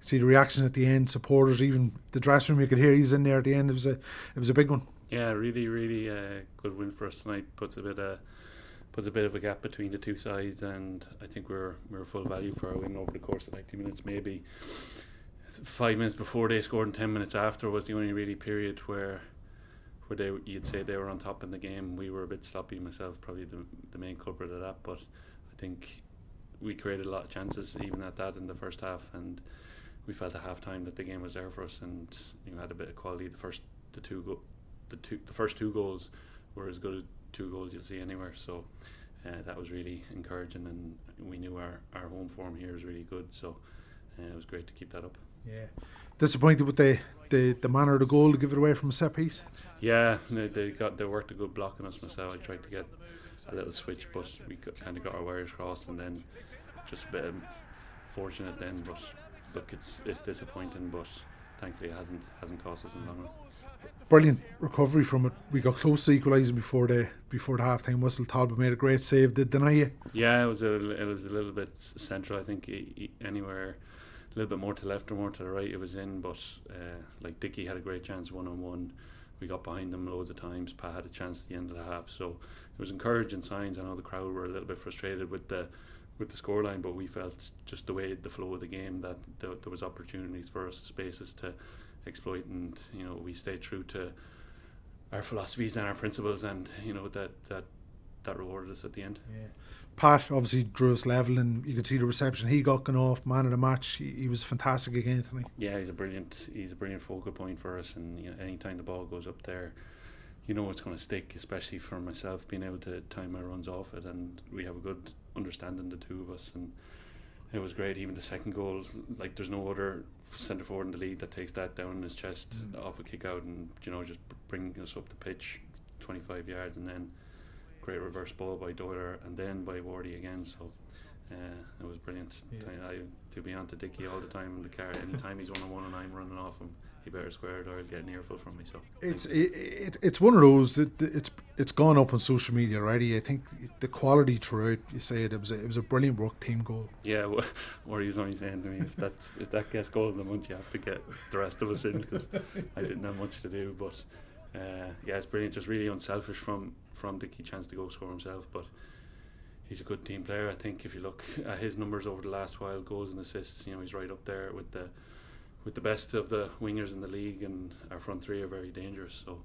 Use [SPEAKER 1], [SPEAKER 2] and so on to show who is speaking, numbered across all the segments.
[SPEAKER 1] see the reaction at the end, supporters, even the dressing room, you could hear he's in there at the end. It was a big one.
[SPEAKER 2] Yeah, really, really good win for us tonight. Puts a bit of a gap between the two sides, and I think we're full value for our win over the course of 90 minutes. Maybe 5 minutes before they scored and 10 minutes after was the only really period where you'd say they were on top in the game. We were a bit sloppy, myself probably the main culprit of that, but I think we created a lot of chances even at that in the first half, and we felt at half time that the game was there for us, and had a bit of quality. The first two goals were as good as 2 goals you'll see anywhere, so that was really encouraging, and we knew our home form here is really good, so it was great to keep that up.
[SPEAKER 1] Yeah. Disappointed with the manner of the goal to give it away from a set piece?
[SPEAKER 2] Yeah, they worked a good block on us. Myself, I tried to get a little switch, but we kind of got our wires crossed, and then just a bit fortunate then. But look, it's disappointing, but thankfully it hasn't cost us in the long run.
[SPEAKER 1] Brilliant recovery from it. We got close to equalising before the half-time whistle. Talbot made a great save. Did deny you?
[SPEAKER 2] Yeah, it was a little bit central. I think anywhere a little bit more to the left or more to the right it was in, but like Dickie had a great chance 1-on-1. We got behind them loads of times. Pat had a chance at the end of the half, so it was encouraging signs. I know the crowd were a little bit frustrated with the scoreline, but we felt just the flow of the game that there was opportunities for us, spaces to exploit, and we stayed true to our philosophies and our principles, and that rewarded us at the end.
[SPEAKER 1] Yeah. Pat obviously drew us level, and you could see the reception he got going off. Man of the match, he was fantastic again tonight.
[SPEAKER 2] Yeah, he's a brilliant focal point for us, and anytime the ball goes up there, it's going to stick, especially for myself being able to time my runs off it, and we have a good understanding, the two of us, and it was great. Even the second goal, like there's no other centre forward in the league that takes that down in his chest off a kick out, and just bring us up the pitch 25 yards, and then great reverse ball by Doyle and then by Wardy again, so it was brilliant. I to be on to Dickie all the time in the car. Anytime he's 1-on-1 and I'm running off him, he better square it or he'll get an earful from me. So
[SPEAKER 1] it's one of those that it's gone up on social media already. I think the quality throughout, you say it was a brilliant ruck team goal.
[SPEAKER 2] Yeah, Wardy's only saying to me, if that gets goal of the month, you have to get the rest of us in, because I didn't have much to do, but yeah, it's brilliant. Just really unselfish from Dickie, chance to go score himself, but he's a good team player. I think if you look at his numbers over the last while, goals and assists, he's right up there with the best of the wingers in the league, and our front three are very dangerous, so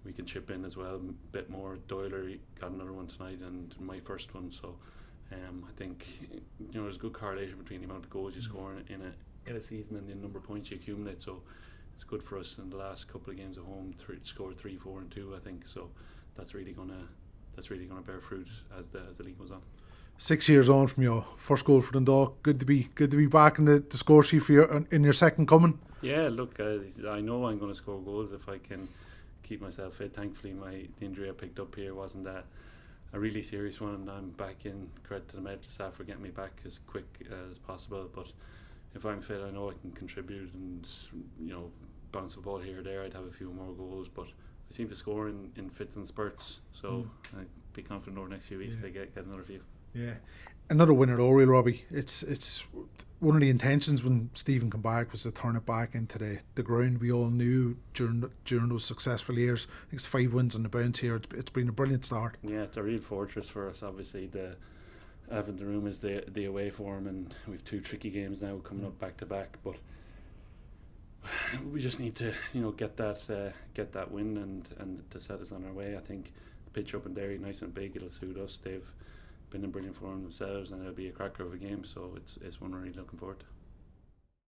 [SPEAKER 2] we can chip in as well a bit more. Doyle got another one tonight and my first one, so I think there's a good correlation between the amount of goals you score in a season and the number of points you accumulate, so it's good for us in the last couple of games at home. Scored 3, 4 and 2, I think, so that's really gonna bear fruit as the league goes on. 6
[SPEAKER 1] years on from your first goal for Dundalk, good to be back in the score sheet for in your second coming.
[SPEAKER 2] Yeah, look, I know I'm going to score goals if I can keep myself fit. Thankfully, the injury I picked up here wasn't a really serious one, and I'm back in. Credit to the medical staff for getting me back as quick as possible. But if I'm fit, I know I can contribute and bounce the ball here or there. I'd have a few more goals, but I seem to score in fits and spurts, so I'd be confident over the next few weeks to get another few.
[SPEAKER 1] Yeah, another winner at Oriel, Robbie. It's one of the intentions when Stephen came back was to turn it back into the ground we all knew during those successful years. I think it's 5 wins on the bounce here. It's been a brilliant start.
[SPEAKER 2] Yeah, it's a real fortress for us. Obviously, the elephant in the room is the away form, and we've 2 tricky games now coming up back to back. But we just need to get that win and to set us on our way. I think the pitch up in Derry, nice and big, it'll suit us. They've been in brilliant form themselves, and it'll be a cracker of a game, so it's one we're really looking forward to.